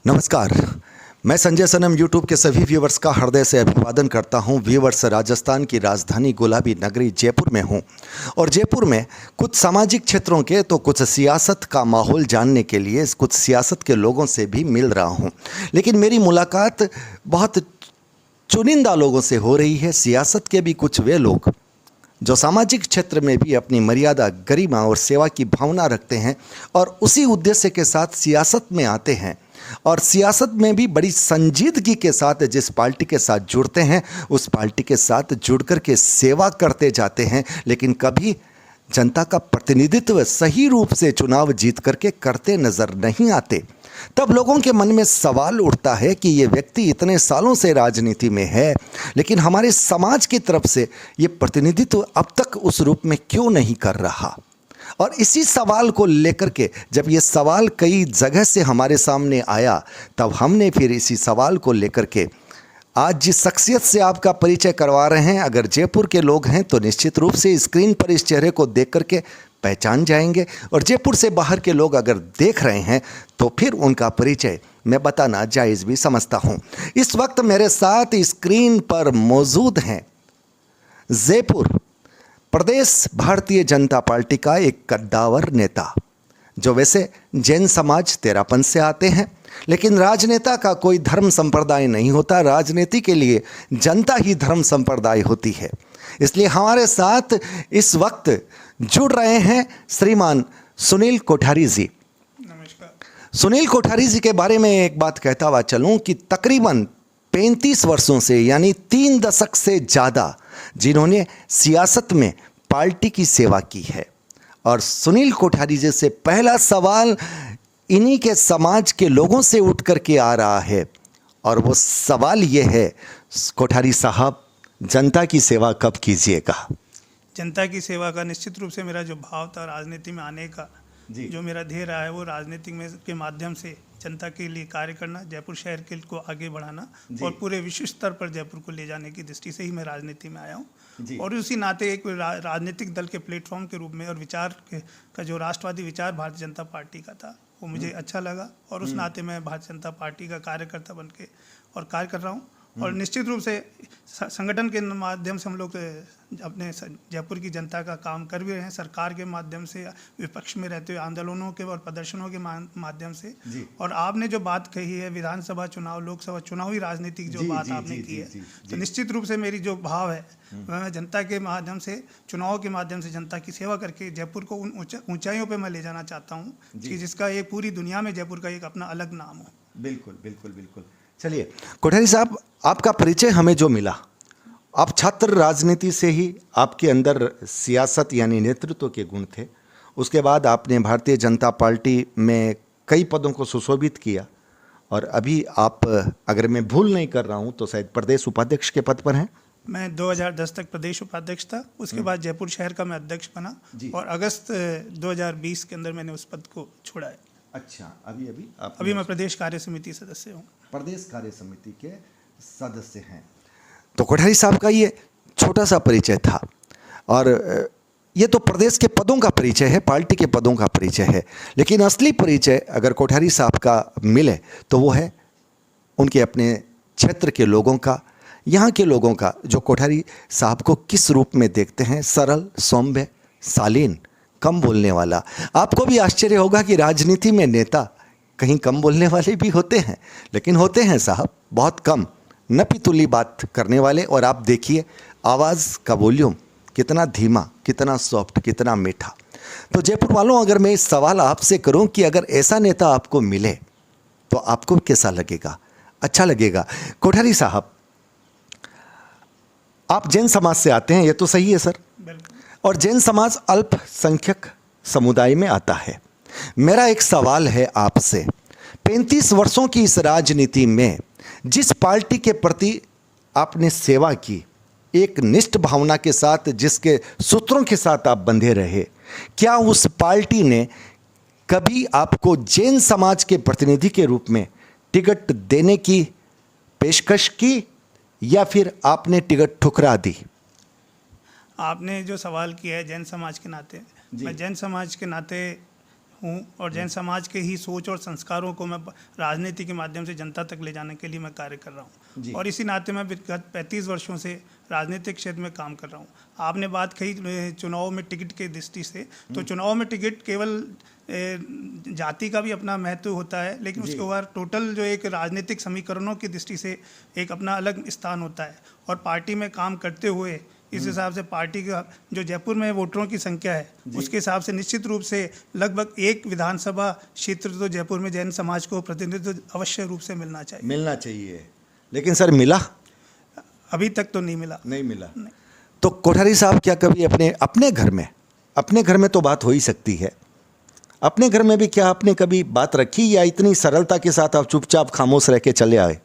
नमस्कार। मैं संजय सनम यूट्यूब के सभी व्यूवर्स का हृदय से अभिवादन करता हूं। व्यूवर्स, राजस्थान की राजधानी गुलाबी नगरी जयपुर में हूं और जयपुर में कुछ सामाजिक क्षेत्रों के तो कुछ सियासत का माहौल जानने के लिए कुछ सियासत के लोगों से भी मिल रहा हूं। लेकिन मेरी मुलाकात बहुत चुनिंदा लोगों से हो रही है। सियासत के भी कुछ वे लोग जो सामाजिक क्षेत्र में भी अपनी मर्यादा, गरिमा और सेवा की भावना रखते हैं और उसी उद्देश्य के साथ सियासत में आते हैं और सियासत में भी बड़ी संजीदगी के साथ जिस पार्टी के साथ जुड़ते हैं उस पार्टी के साथ जुड़ कर के सेवा करते जाते हैं, लेकिन कभी जनता का प्रतिनिधित्व सही रूप से चुनाव जीत करके करते नजर नहीं आते। तब लोगों के मन में सवाल उठता है कि ये व्यक्ति इतने सालों से राजनीति में है, लेकिन हमारे समाज की तरफ से ये प्रतिनिधित्व अब तक उस रूप में क्यों नहीं कर रहा। और इसी सवाल को लेकर के जब ये सवाल कई जगह से हमारे सामने आया, तब हमने फिर इसी सवाल को लेकर के आज जिस शख्सियत से आपका परिचय करवा रहे हैं, अगर जयपुर के लोग हैं तो निश्चित रूप से स्क्रीन पर इस चेहरे को देख करके पहचान जाएंगे, और जयपुर से बाहर के लोग अगर देख रहे हैं तो फिर उनका परिचय मैं बताना जायज़ भी समझता हूं। इस वक्त मेरे साथ स्क्रीन पर मौजूद हैं जयपुर प्रदेश भारतीय जनता पार्टी का एक कद्दावर नेता, जो वैसे जैन समाज तेरापन से आते हैं, लेकिन राजनेता का कोई धर्म संप्रदाय नहीं होता। राजनीति के लिए जनता ही धर्म संप्रदाय होती है। इसलिए हमारे साथ इस वक्त जुड़ रहे हैं श्रीमान सुनील कोठारी जी। नमस्कार। सुनील कोठारी जी के बारे में एक बात कहता हुआ चलूं कि तकरीबन 35 वर्षों से, यानी 3 दशक से ज़्यादा जिन्होंने सियासत में पार्टी की सेवा की है। और सुनील कोठारी जी से पहला सवाल इन्हीं के समाज के लोगों से उठ कर के आ रहा है, और वो सवाल ये है, कोठारी साहब, जनता की सेवा कब कीजिएगा? जनता की सेवा का निश्चित रूप से मेरा जो भाव था राजनीति में आने का, जो मेरा ध्येय रहा है वो राजनीति में के माध्यम से जनता के लिए कार्य करना, जयपुर शहर के को आगे बढ़ाना और पूरे विश्व स्तर पर जयपुर को ले जाने की दृष्टि से ही मैं राजनीति में आया हूँ। और उसी नाते एक राजनीतिक दल के प्लेटफॉर्म के रूप में और विचार का जो राष्ट्रवादी विचार भारतीय जनता पार्टी का था वो मुझे अच्छा लगा, और उस नाते मैं भारतीय जनता पार्टी का कार्यकर्ता बन के और कार्य कर रहा हूँ। और निश्चित रूप से संगठन के माध्यम से हम लोग अपने जयपुर की जनता का काम कर भी रहे हैं, सरकार के माध्यम से, विपक्ष में रहते हुए आंदोलनों के और प्रदर्शनों के माध्यम से। और आपने जो बात कही है विधानसभा चुनाव, लोकसभा चुनावी राजनीतिक जो बात आपने की है, तो निश्चित रूप से मेरी जो भाव है मैं जनता के माध्यम से, चुनाव के माध्यम से जनता की सेवा करके जयपुर को उन ऊंचाइयों पर मैं ले जाना चाहता हूँ कि जिसका एक पूरी दुनिया में जयपुर का एक अपना अलग नाम हो। बिल्कुल बिल्कुल बिल्कुल। चलिए कोठारी साहब, आपका परिचय हमें जो मिला, आप छात्र राजनीति से ही आपके अंदर सियासत यानी नेतृत्व के गुण थे। उसके बाद आपने भारतीय जनता पार्टी में कई पदों को सुशोभित किया, और अभी आप, अगर मैं भूल नहीं कर रहा हूं तो शायद प्रदेश उपाध्यक्ष के पद पर हैं। मैं 2010 तक प्रदेश उपाध्यक्ष था, उसके बाद जयपुर शहर का मैं अध्यक्ष बना और अगस्त 2020 के अंदर मैंने उस पद को छोड़ा है। अच्छा, अभी मैं प्रदेश कार्य समिति सदस्य हूँ। प्रदेश कार्य समिति के सदस्य हैं। तो कोठारी साहब का ये छोटा सा परिचय था, और ये तो प्रदेश के पदों का परिचय है, पार्टी के पदों का परिचय है, लेकिन असली परिचय अगर कोठारी साहब का मिले तो वो है उनके अपने क्षेत्र के लोगों का, यहाँ के लोगों का, जो कोठारी साहब को किस रूप में देखते हैं। सरल, सौम्य, शालीन, कम बोलने वाला। आपको भी आश्चर्य होगा कि राजनीति में नेता कहीं कम बोलने वाले भी होते हैं, लेकिन होते हैं साहब बहुत कम, न पितुली बात करने वाले। और आप देखिए आवाज़ का वॉल्यूम कितना धीमा, कितना सॉफ्ट, कितना मीठा। तो जयपुर वालों, अगर मैं इस सवाल आपसे करूं कि अगर ऐसा नेता आपको मिले तो आपको कैसा लगेगा? अच्छा लगेगा। कोठारी साहब, आप जैन समाज से आते हैं, ये तो सही है सर? और जैन समाज अल्पसंख्यक समुदाय में आता है। मेरा एक सवाल है आपसे, 35 वर्षों की इस राजनीति में जिस पार्टी के प्रति आपने सेवा की, एक निष्ठ भावना के साथ, जिसके सूत्रों के साथ आप बंधे रहे, क्या उस पार्टी ने कभी आपको जैन समाज के प्रतिनिधि के रूप में टिकट देने की पेशकश की, या फिर आपने टिकट ठुकरा दी? आपने जो सवाल किया है जैन समाज के नाते, मैं जैन समाज के नाते हूँ और जैन समाज के ही सोच और संस्कारों को मैं राजनीति के माध्यम से जनता तक ले जाने के लिए मैं कार्य कर रहा हूँ। और इसी नाते मैं विगत 35 वर्षों से राजनीतिक क्षेत्र में काम कर रहा हूँ। आपने बात कही चुनाव में टिकट के दृष्टि से, तो चुनाव में टिकट केवल जाति का भी अपना महत्व होता है, लेकिन उसके बाद टोटल जो एक राजनीतिक समीकरणों की दृष्टि से एक अपना अलग स्थान होता है। और पार्टी में काम करते हुए इस हिसाब से पार्टी का जो जयपुर में वोटरों की संख्या है उसके हिसाब से निश्चित रूप से लगभग एक विधानसभा क्षेत्र तो जयपुर में जैन समाज को प्रतिनिधित्व अवश्य रूप से मिलना चाहिए। लेकिन सर मिला? अभी तक तो नहीं मिला। नहीं। तो कोठारी साहब क्या कभी अपने घर में तो बात हो ही सकती है, अपने घर में भी क्या आपने कभी बात रखी, या इतनी सरलता के साथ आप चुपचाप खामोश रह के चले आए?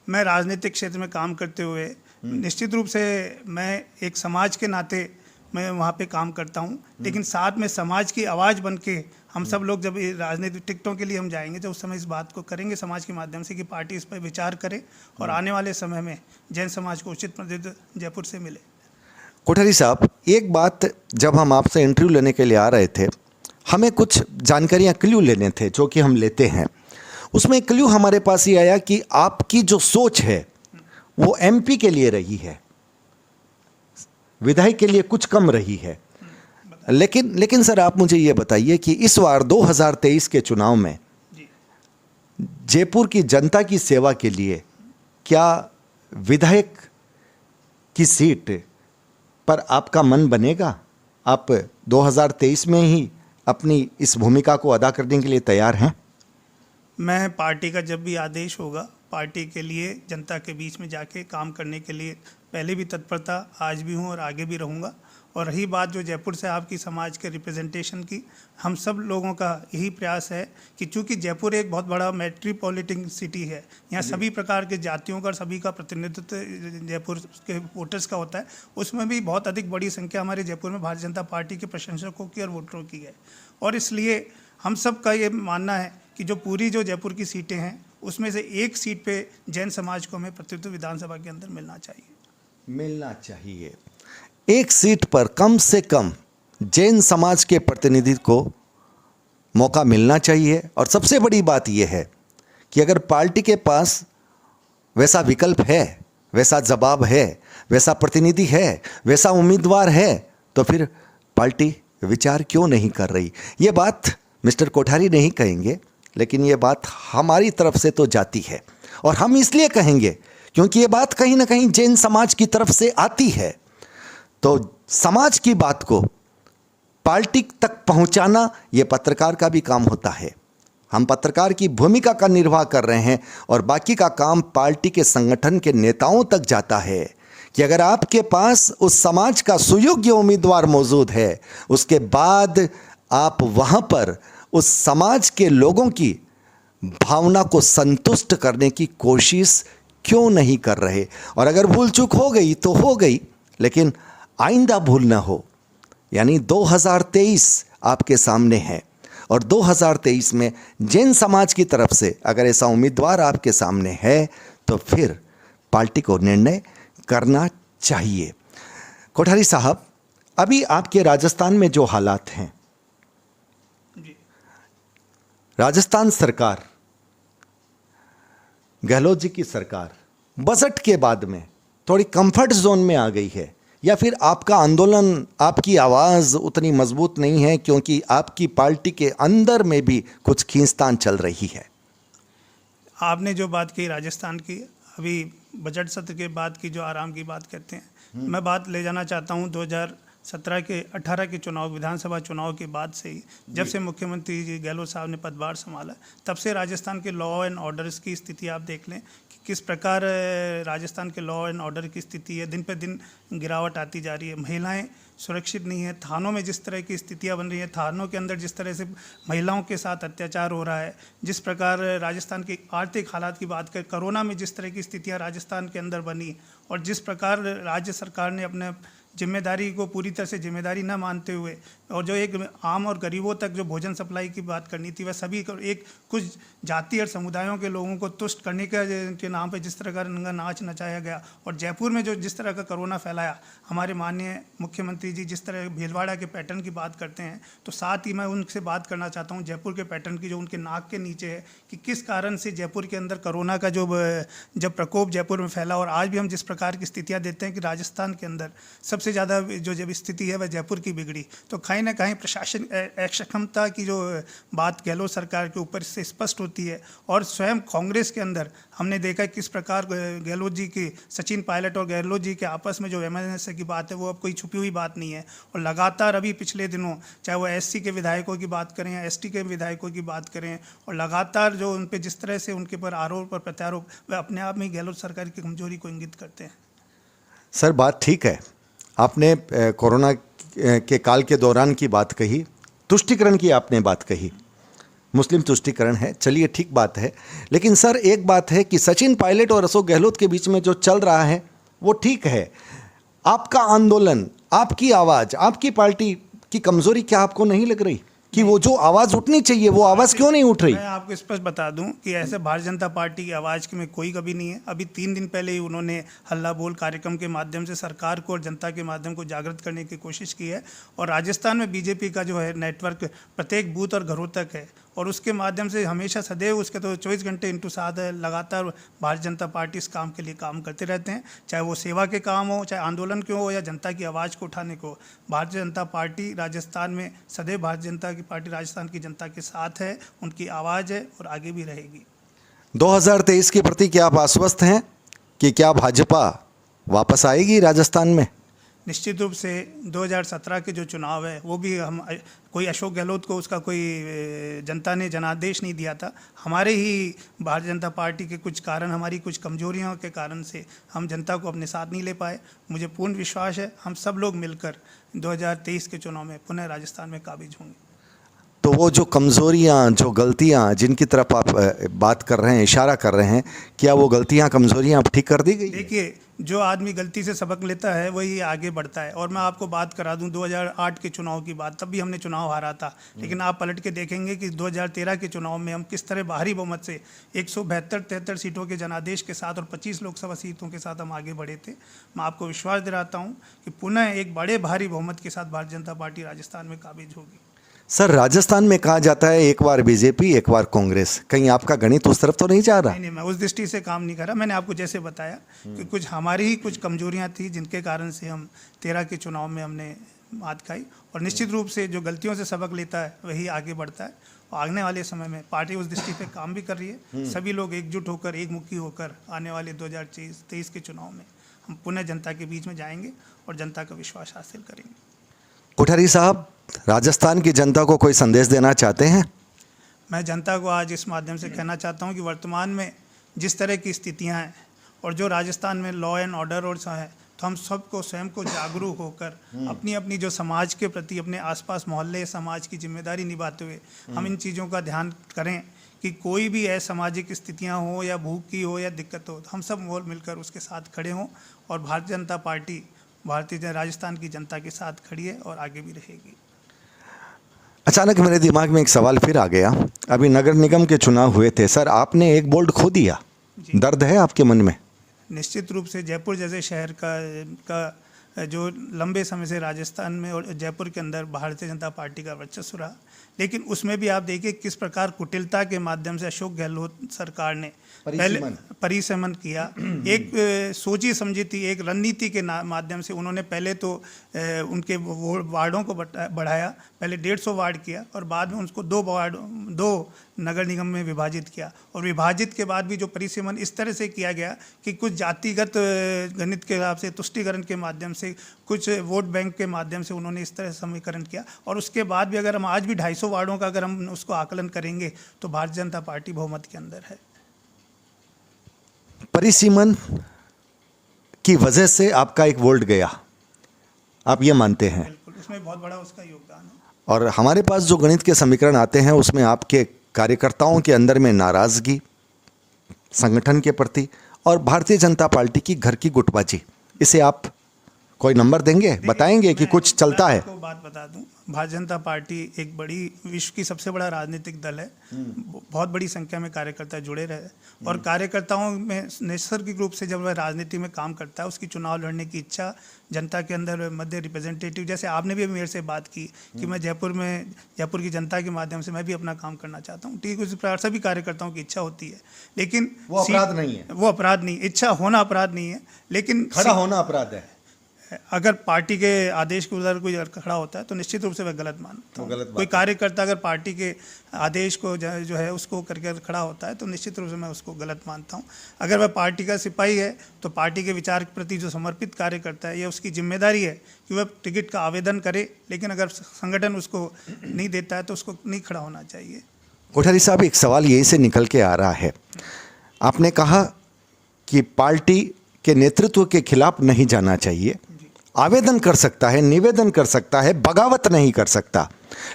मैं राजनीतिक क्षेत्र में काम करते हुए निश्चित रूप से मैं एक समाज के नाते मैं वहाँ पे काम करता हूँ, लेकिन साथ में समाज की आवाज़ बन के हम सब लोग जब राजनीतिक टिकटों के लिए हम जाएंगे तो उस समय इस बात को करेंगे समाज के माध्यम से कि पार्टी इस पर विचार करे और आने वाले समय में जैन समाज को उचित प्रतिनिधित्व जयपुर से मिले। कोठारी साहब, एक बात, जब हम आपसे इंटरव्यू लेने के लिए आ रहे थे, हमें कुछ जानकारियाँ, क्ल्यू लेने थे जो कि हम लेते हैं। उसमें क्ल्यू हमारे पास ये आया कि आपकी जो सोच है वो एमपी के लिए रही है, विधायक के लिए कुछ कम रही है। लेकिन सर आप मुझे ये बताइए कि इस बार 2023 के चुनाव में जयपुर की जनता की सेवा के लिए क्या विधायक की सीट पर आपका मन बनेगा? आप 2023 में ही अपनी इस भूमिका को अदा करने के लिए तैयार हैं? मैं पार्टी का जब भी आदेश होगा, पार्टी के लिए जनता के बीच में जाके काम करने के लिए पहले भी तत्परता, आज भी हूँ और आगे भी रहूँगा। और रही बात जो जयपुर से आपकी समाज के रिप्रेजेंटेशन की, हम सब लोगों का यही प्रयास है कि चूँकि जयपुर एक बहुत बड़ा मेट्रोपॉलिटन सिटी है, यहाँ सभी प्रकार के जातियों का और सभी का प्रतिनिधित्व जयपुर के वोटर्स का होता है, उसमें भी बहुत अधिक बड़ी संख्या हमारे जयपुर में भारतीय जनता पार्टी के प्रशंसकों की और वोटरों की है। और इसलिए हम सब का ये मानना है कि जो पूरी जो जयपुर की सीटें हैं उसमें से एक सीट पे जैन समाज को हमें प्रतिनिधित्व विधानसभा के अंदर मिलना चाहिए। एक सीट पर कम से कम जैन समाज के प्रतिनिधि को मौका मिलना चाहिए। और सबसे बड़ी बात यह है कि अगर पार्टी के पास वैसा विकल्प है, वैसा जवाब है, वैसा प्रतिनिधि है, वैसा उम्मीदवार है, तो फिर पार्टी विचार क्यों नहीं कर रही? ये बात मिस्टर कोठारी नहीं कहेंगे, लेकिन ये बात हमारी तरफ से तो जाती है। और हम इसलिए कहेंगे क्योंकि ये बात कहीं ना कहीं जैन समाज की तरफ से आती है। तो समाज की बात को पार्टी तक पहुंचाना ये पत्रकार का भी काम होता है। हम पत्रकार की भूमिका का निर्वाह कर रहे हैं और बाकी का काम पार्टी के संगठन के नेताओं तक जाता है कि अगर आपके पास उस समाज का सुयोग्य उम्मीदवार मौजूद है, उसके बाद आप वहां पर उस समाज के लोगों की भावना को संतुष्ट करने की कोशिश क्यों नहीं कर रहे? और अगर भूल चूक हो गई तो हो गई, लेकिन आइंदा भूल ना हो। यानी 2023 आपके सामने है और 2023 में जैन समाज की तरफ से अगर ऐसा उम्मीदवार आपके सामने है तो फिर पार्टी को निर्णय करना चाहिए। कोठारी साहब, अभी आपके राजस्थान में जो हालात हैं, राजस्थान सरकार, गहलोत जी की सरकार बजट के बाद में थोड़ी कंफर्ट जोन में आ गई है, या फिर आपका आंदोलन, आपकी आवाज़ उतनी मजबूत नहीं है क्योंकि आपकी पार्टी के अंदर में भी कुछ खींचतान चल रही है? आपने जो बात की राजस्थान की, अभी बजट सत्र के बाद की जो आराम की बात कहते हैं, मैं बात ले जाना चाहता हूँ 2017 के 18 के चुनाव, विधानसभा चुनाव के बाद से ही, जब से मुख्यमंत्री जी गहलोत साहब ने पदभार संभाला, तब से राजस्थान के लॉ एंड ऑर्डर्स की स्थिति आप देख लें कि किस प्रकार राजस्थान के लॉ एंड ऑर्डर की स्थिति है। दिन पे दिन गिरावट आती जा रही है, महिलाएं सुरक्षित नहीं है, थानों में जिस तरह की स्थितियां बन रही हैं, थानों के अंदर जिस तरह से महिलाओं के साथ अत्याचार हो रहा है, जिस प्रकार राजस्थान की आर्थिक हालात की बात करें, कोरोना में जिस तरह की स्थितियां राजस्थान के अंदर बनी, और जिस प्रकार राज्य सरकार ने अपने जिम्मेदारी को पूरी तरह से जिम्मेदारी न मानते हुए और जो एक आम और गरीबों तक जो भोजन सप्लाई की बात करनी थी, वह सभी को एक कुछ जाति और समुदायों के लोगों को तुष्ट करने के नाम पे जिस तरह का रंगा नाच नचाया गया, और जयपुर में जो जिस तरह का कोरोना फैलाया, हमारे माननीय मुख्यमंत्री जी जिस तरह भीलवाड़ा के पैटर्न की बात करते हैं, तो साथ ही मैं उनसे बात करना चाहता हूँ जयपुर के पैटर्न की, जो उनके नाक के नीचे है, कि किस कारण से जयपुर के अंदर कोरोना का जब प्रकोप जयपुर में फैला, और आज भी हम जिस प्रकार की स्थितियाँ देते हैं कि राजस्थान के अंदर सबसे ज़्यादा जो जब स्थिति है वह जयपुर की बिगड़ी, तो कहीं ना कहीं प्रशासन अक्षमता की जो बात गहलोत सरकार के ऊपर से स्पष्ट होती है। और स्वयं कांग्रेस के अंदर हमने देखा किस प्रकार गहलोत जी की, सचिन पायलट और गहलोत जी के आपस में जो वैमनस्य की बात है वो अब कोई छुपी हुई बात नहीं है। और लगातार अभी पिछले दिनों चाहे वो एससी के विधायकों की बात करें या एसटी के विधायकों की बात करें, और लगातार जो उन पर जिस तरह से उनके पर आरोप और प्रत्यारोप, वह अपने आप में गहलोत सरकार की कमजोरी को इंगित करते हैं। सर बात ठीक है, आपने कोरोना के काल के दौरान की बात कही, तुष्टीकरण की आपने बात कही, मुस्लिम तुष्टीकरण है, चलिए ठीक बात है। लेकिन सर एक बात है कि सचिन पायलट और अशोक गहलोत के बीच में जो चल रहा है वो ठीक है। आपका आंदोलन, आपकी आवाज़, आपकी पार्टी की कमज़ोरी क्या आपको नहीं लग रही कि वो जो आवाज़ उठनी चाहिए वो आवाज़ क्यों नहीं उठ रही? मैं आपको स्पष्ट बता दूं कि ऐसे भारतीय जनता पार्टी की आवाज़ की में कोई कभी नहीं है। अभी 3 दिन पहले ही उन्होंने हल्ला बोल कार्यक्रम के माध्यम से सरकार को और जनता के माध्यम को जागृत करने की कोशिश की है, और राजस्थान में बीजेपी का जो है नेटवर्क प्रत्येक बूथ और घरों तक है, और उसके माध्यम से हमेशा सदैव उसके तो 24 घंटे इंटू 7 है, लगातार भारतीय जनता पार्टी इस काम के लिए काम करते रहते हैं, चाहे वो सेवा के काम हो, चाहे आंदोलन के हो, या जनता की आवाज़ को उठाने को। भारतीय जनता पार्टी राजस्थान में सदैव भारतीय जनता की पार्टी राजस्थान की जनता के साथ है, उनकी आवाज़ है और आगे भी रहेगी। 2023 के प्रति क्या आप आश्वस्त हैं कि क्या भाजपा वापस आएगी राजस्थान में? निश्चित रूप से 2017 के जो चुनाव है वो भी हम कोई अशोक गहलोत को उसका कोई जनता ने जनादेश नहीं दिया था। हमारे ही भारतीय जनता पार्टी के कुछ कारण, हमारी कुछ कमजोरियों के कारण से हम जनता को अपने साथ नहीं ले पाए। मुझे पूर्ण विश्वास है हम सब लोग मिलकर 2023 के चुनाव में पुनः राजस्थान में काबिज होंगे। तो वो जो कमज़ोरियाँ, जो गलतियाँ जिनकी तरफ आप बात कर रहे हैं, इशारा कर रहे हैं, क्या वो गलतियाँ, कमज़ोरियाँ अब ठीक कर दी गई? देखिए, जो आदमी गलती से सबक लेता है वही आगे बढ़ता है। और मैं आपको बात करा दूं 2008 के चुनाव की बात, तब भी हमने चुनाव हारा था, लेकिन आप पलट के देखेंगे कि 2013 के चुनाव में हम किस तरह भारी बहुमत से 172-73 सीटों के जनादेश के साथ और 25 लोकसभा सीटों के साथ हम आगे बढ़े थे। मैं आपको विश्वास दिलाता हूँ कि पुनः एक बड़े भारी बहुमत के साथ भारतीय जनता पार्टी राजस्थान में काबिज होगी। सर राजस्थान में कहा जाता है एक बार बीजेपी एक बार कांग्रेस, कहीं आपका गणित उस तरफ तो नहीं जा रहा? नहीं, मैं उस दृष्टि से काम नहीं कर रहा। मैंने आपको जैसे बताया कि कुछ हमारी ही कुछ कमजोरियां थी जिनके कारण से हम 13 के चुनाव में हमने मात खाई, और निश्चित रूप से जो गलतियों से सबक लेता है वही आगे बढ़ता है। और आने वाले समय में पार्टी उस दृष्टि पे काम भी कर रही है। सभी लोग एकजुट होकर, एकमुखी होकर आने वाले 2023 के चुनाव में हम पुनः जनता के बीच में जाएंगे और जनता का विश्वास हासिल करेंगे। कोठारी साहब, राजस्थान की जनता को कोई संदेश देना चाहते हैं? मैं जनता को आज इस माध्यम से कहना चाहता हूं कि वर्तमान में जिस तरह की स्थितियां हैं और जो राजस्थान में लॉ एंड ऑर्डर और है, तो हम सबको स्वयं को जागरूक होकर अपनी अपनी जो समाज के प्रति, अपने आसपास मोहल्ले समाज की जिम्मेदारी निभाते हुए हम इन चीज़ों का ध्यान करें कि कोई भी असामाजिक स्थितियां हो या भूख की हो या दिक्कत हो, हम सब मिलकर उसके साथ खड़े हों। और भारतीय जनता पार्टी भारतीय राजस्थान की जनता के साथ खड़ी है और आगे भी रहेगी। अचानक मेरे दिमाग में एक सवाल फिर आ गया। अभी नगर निगम के चुनाव हुए थे सर, आपने एक बोल्ड खो दिया, दर्द है आपके मन में? निश्चित रूप से जयपुर जैसे शहर का जो लंबे समय से राजस्थान में और जयपुर के अंदर भारतीय जनता पार्टी का वर्चस्व रहा, लेकिन उसमें भी आप देखिए किस प्रकार कुटिलता के माध्यम से अशोक गहलोत सरकार ने पहले परिसमन किया। एक सोची समझी थी, एक रणनीति के माध्यम से उन्होंने पहले तो उनके वार्डों को बढ़ाया, पहले 150 वार्ड किया और बाद में उसको 2 नगर निगम में विभाजित किया। और विभाजित के बाद भी जो परिसीमन इस तरह से किया गया कि कुछ जातिगत गणित के हिसाब से, तुष्टीकरण के माध्यम से, कुछ वोट बैंक के माध्यम से उन्होंने इस तरह से समीकरण किया। और उसके बाद भी अगर हम आज भी 250 वार्डों का अगर हम उसको आकलन करेंगे तो भारतीय जनता पार्टी बहुमत के अंदर है। परिसीमन की वजह से आपका एक वोल्ट गया, आप ये मानते हैं? बिल्कुल, उसमें बहुत बड़ा उसका योगदान है। और हमारे पास जो गणित के समीकरण आते हैं उसमें आपके कार्यकर्ताओं के अंदर में नाराज़गी संगठन के प्रति और भारतीय जनता पार्टी की घर की गुटबाजी, इसे आप कोई नंबर देंगे, बताएंगे कि कुछ चलता है? आपको बात बता दूं, भारतीय जनता पार्टी एक बड़ी विश्व की सबसे बड़ा राजनीतिक दल है। बहुत बड़ी संख्या में कार्यकर्ता जुड़े रहे और कार्यकर्ताओं में नैसर्गिक रूप से जब वह राजनीति में काम करता है उसकी चुनाव लड़ने की इच्छा जनता के अंदर मध्य रिप्रेजेंटेटिव, जैसे आपने भी मेरे से बात की कि मैं जयपुर की जनता के माध्यम से मैं भी अपना काम करना चाहता हूँ, ठीक उसी प्रकार सभी कार्यकर्ताओं की इच्छा होती है, लेकिन वो अपराध नहीं है। वो अपराध नहीं, इच्छा होना अपराध नहीं है, लेकिन खड़ा होना अपराध है। अगर पार्टी के आदेश के उधर कोई खड़ा होता है तो निश्चित रूप से वह गलत मानता हूँ। कोई कार्यकर्ता अगर पार्टी के आदेश को जो है उसको करके खड़ा होता है तो निश्चित रूप से मैं उसको गलत मानता हूँ। अगर वह पार्टी का सिपाही है तो पार्टी के विचार के प्रति जो समर्पित कार्य करता है, यह उसकी जिम्मेदारी है कि वह टिकट का आवेदन करे, लेकिन अगर संगठन उसको नहीं देता है तो उसको नहीं खड़ा होना चाहिए। कोठारी साहब, एक सवाल यही से निकल के आ रहा है, आपने कहा कि पार्टी के नेतृत्व के खिलाफ नहीं जाना चाहिए, आवेदन कर सकता है, निवेदन कर सकता है, बगावत नहीं कर सकता,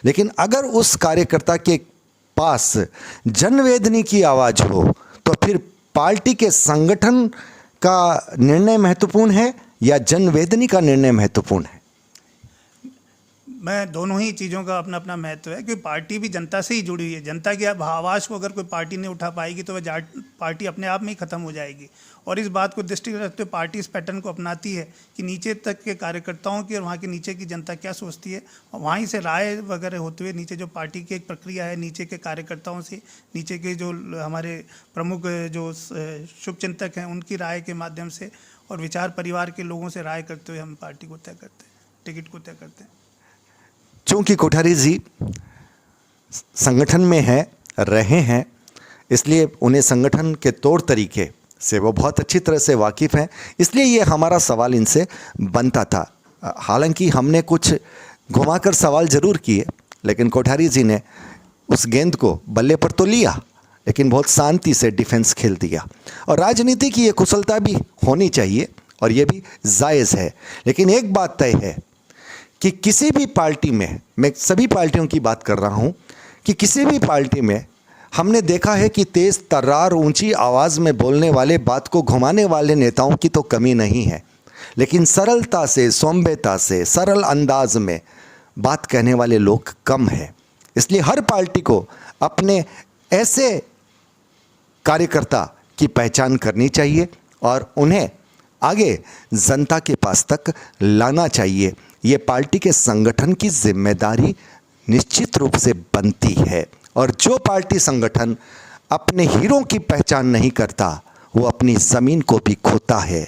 लेकिन अगर उस कार्यकर्ता के पास जनवेदनी की आवाज़ हो तो फिर पार्टी के संगठन का निर्णय महत्वपूर्ण है या जनवेदनी का निर्णय महत्वपूर्ण है? मैं दोनों ही चीज़ों का अपना अपना महत्व है, क्योंकि पार्टी भी जनता से ही जुड़ी हुई है। जनता की आवाज़ को अगर कोई पार्टी नहीं उठा पाएगी तो वह पार्टी अपने आप में ही ख़त्म हो जाएगी। और इस बात को दृष्टि रखते हुए पार्टी इस पैटर्न को अपनाती है कि नीचे तक के कार्यकर्ताओं की और वहाँ के नीचे की जनता क्या सोचती है, और वहीं से राय वगैरह होते हुए नीचे जो पार्टी की एक प्रक्रिया है, नीचे के कार्यकर्ताओं से, नीचे के जो हमारे प्रमुख जो शुभचिंतक हैं उनकी राय के माध्यम से और विचार परिवार के लोगों से राय करते हुए हम पार्टी को तय करते हैं, टिकट को तय करते हैं। चूँकि कोठारी जी संगठन में हैं, रहे हैं, इसलिए उन्हें संगठन के तौर तरीके से वो बहुत अच्छी तरह से वाकिफ़ हैं, इसलिए ये हमारा सवाल इनसे बनता था। हालांकि हमने कुछ घुमाकर सवाल ज़रूर किए, लेकिन कोठारी जी ने उस गेंद को बल्ले पर तो लिया, लेकिन बहुत शांति से डिफेंस खेल दिया। और राजनीति की ये कुशलता भी होनी चाहिए और ये भी जायज़ है। लेकिन एक बात तय है कि किसी भी पार्टी में, मैं सभी पार्टियों की बात कर रहा हूँ, कि किसी भी पार्टी में हमने देखा है कि तेज़ तर्रार ऊंची आवाज़ में बोलने वाले, बात को घुमाने वाले नेताओं की तो कमी नहीं है, लेकिन सरलता से, सौम्यता से, सरल अंदाज में बात कहने वाले लोग कम हैं। इसलिए हर पार्टी को अपने ऐसे कार्यकर्ता की पहचान करनी चाहिए और उन्हें आगे जनता के पास तक लाना चाहिए। ये पार्टी के संगठन की जिम्मेदारी निश्चित रूप से बनती है। और जो पार्टी संगठन अपने हीरों की पहचान नहीं करता वो अपनी ज़मीन को भी खोता है।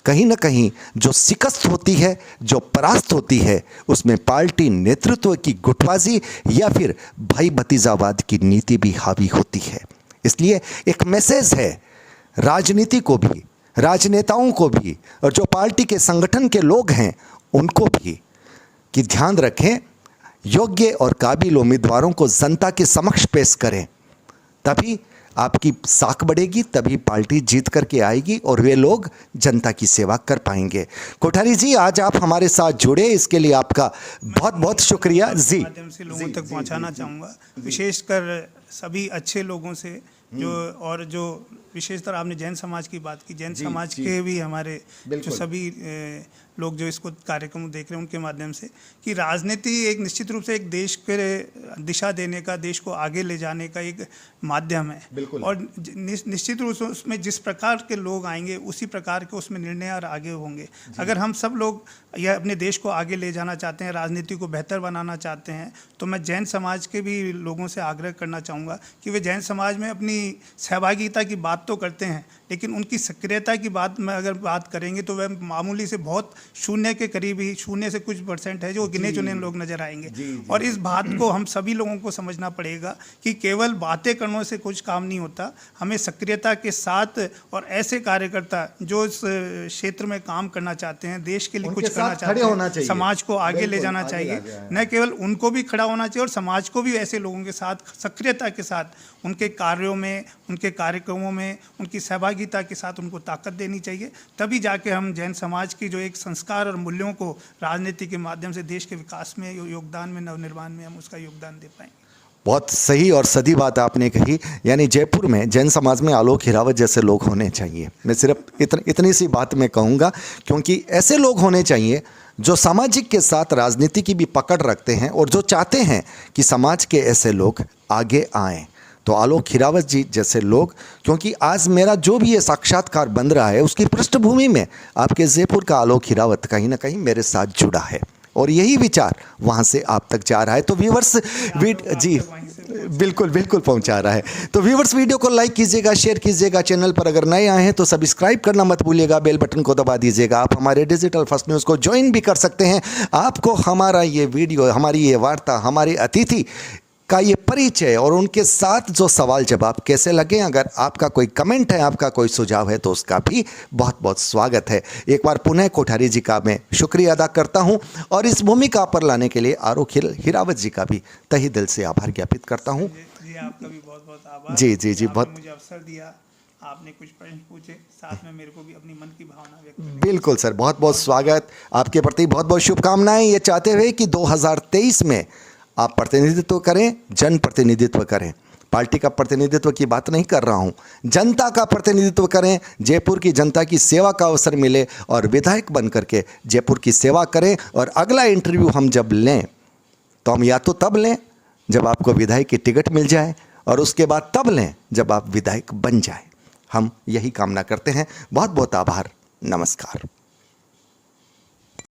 कहीं ना कहीं जो शिकस्त होती है, जो परास्त होती है, उसमें पार्टी नेतृत्व की गुटबाजी या फिर भाई भतीजावाद की नीति भी हावी होती है। इसलिए एक मैसेज है राजनीति को भी, राजनेताओं को भी और जो पार्टी के संगठन के लोग हैं उनको भी, कि ध्यान रखें, योग्य और काबिल उम्मीदवारों को जनता के समक्ष पेश करें, तभी आपकी साख बढ़ेगी, तभी पार्टी जीत करके आएगी और वे लोग जनता की सेवा कर पाएंगे। कोठारी जी, आज आप हमारे साथ जुड़े, इसके लिए आपका बहुत बहुत शुक्रिया जी। माध्यम से लोगों तक पहुंचाना चाहूँगा, विशेषकर सभी अच्छे लोगों से जो विशेषतर आपने जैन समाज की बात की, जैन समाज के भी हमारे जो सभी लोग जो इसको कार्यक्रम देख रहे हैं उनके माध्यम से, कि राजनीति एक निश्चित रूप से एक देश के दिशा देने का, देश को आगे ले जाने का एक माध्यम है। और निश्चित रूप से उसमें जिस प्रकार के लोग आएंगे उसी प्रकार के उसमें निर्णय और आगे होंगे। अगर हम सब लोग यह अपने देश को आगे ले जाना चाहते हैं, राजनीति को बेहतर बनाना चाहते हैं, तो मैं जैन समाज के भी लोगों से आग्रह करना चाहूँगा कि वे जैन समाज में अपनी सहभागिता की बात तो करते हैं, लेकिन उनकी सक्रियता की बात में अगर बात करेंगे तो वह मामूली से बहुत शून्य के करीब ही, शून्य से कुछ % है जो गिने चुने लोग नजर आएंगे। और इस बात को हम सभी लोगों को समझना पड़ेगा कि केवल बातें करने से कुछ काम नहीं होता, हमें सक्रियता के साथ और ऐसे कार्यकर्ता जो इस क्षेत्र में काम करना चाहते हैं, देश के लिए कुछ करना चाहते हैं, समाज को आगे ले जाना चाहिए, न केवल उनको भी खड़ा होना चाहिए और समाज को भी ऐसे लोगों के साथ सक्रियता के साथ उनके कार्यों में, उनके कार्यक्रमों में, उनकी सहभागिता के साथ उनको ताकत देनी चाहिए। तभी जाके हम जैन समाज की जो एक संस्कार और मूल्यों को राजनीति के माध्यम से देश के विकास में, योगदान में, नवनिर्माण में हम उसका योगदान दे पाएंगे। बहुत सही और सदी बात आपने कही, यानी जयपुर में जैन समाज में आलोक हिरावत जैसे लोग होने चाहिए। मैं सिर्फ इतनी सी बात मैं कहूँगा, क्योंकि ऐसे लोग होने चाहिए जो सामाजिक के साथ राजनीति की भी पकड़ रखते हैं और जो चाहते हैं कि समाज के ऐसे लोग आगे आएं। तो आलोक हिरावत जी जैसे लोग, क्योंकि आज मेरा जो भी ये साक्षात्कार बन रहा है उसकी पृष्ठभूमि में आपके जयपुर का आलोक हिरावत कहीं ना कहीं मेरे साथ जुड़ा है और यही विचार वहाँ से आप तक जा रहा है। तो व्यूवर्स जी बिल्कुल बिल्कुल पहुंचा रहा है। तो व्यूवर्स वीडियो को लाइक कीजिएगा, शेयर कीजिएगा, चैनल पर अगर नए आए हैं तो सब्सक्राइब करना मत भूलिएगा, बेल बटन को दबा दीजिएगा। आप हमारे डिजिटल फर्स्ट न्यूज़ को ज्वाइन भी कर सकते हैं। आपको हमारा ये वीडियो, हमारी ये वार्ता, हमारे अतिथि का ये परिचय और उनके साथ जो सवाल जवाब कैसे लगे, अगर आपका कोई कमेंट है, आपका कोई सुझाव है तो उसका भी बहुत बहुत स्वागत है। एक बार पुनः कोठारी जी का मैं शुक्रिया अदा करता हूं और इस भूमिका पर लाने के लिए आलोक हिरावत जी का भी तहे दिल से आभार ज्ञापित करता हूं। जी आपका भी बहुत बहुत आभार। जी बहुत मुझे अवसर दिया, आपने कुछ प्रश्न पूछे, साथ में मेरे को भी अपनी मन की भावना व्यक्त करनी। बिल्कुल सर, बहुत बहुत स्वागत, आपके प्रति बहुत बहुत शुभकामनाएं। ये चाहते हुए कि 2023 में आप प्रतिनिधित्व करें, जन प्रतिनिधित्व करें, पार्टी का प्रतिनिधित्व की बात नहीं कर रहा हूं, जनता का प्रतिनिधित्व करें, जयपुर की जनता की सेवा का अवसर मिले और विधायक बन करके जयपुर की सेवा करें। और अगला इंटरव्यू हम जब लें तो हम या तो तब लें जब आपको विधायक की टिकट मिल जाए और उसके बाद तब लें जब आप विधायक बन जाए। हम यही कामना करते हैं। बहुत बहुत आभार, नमस्कार।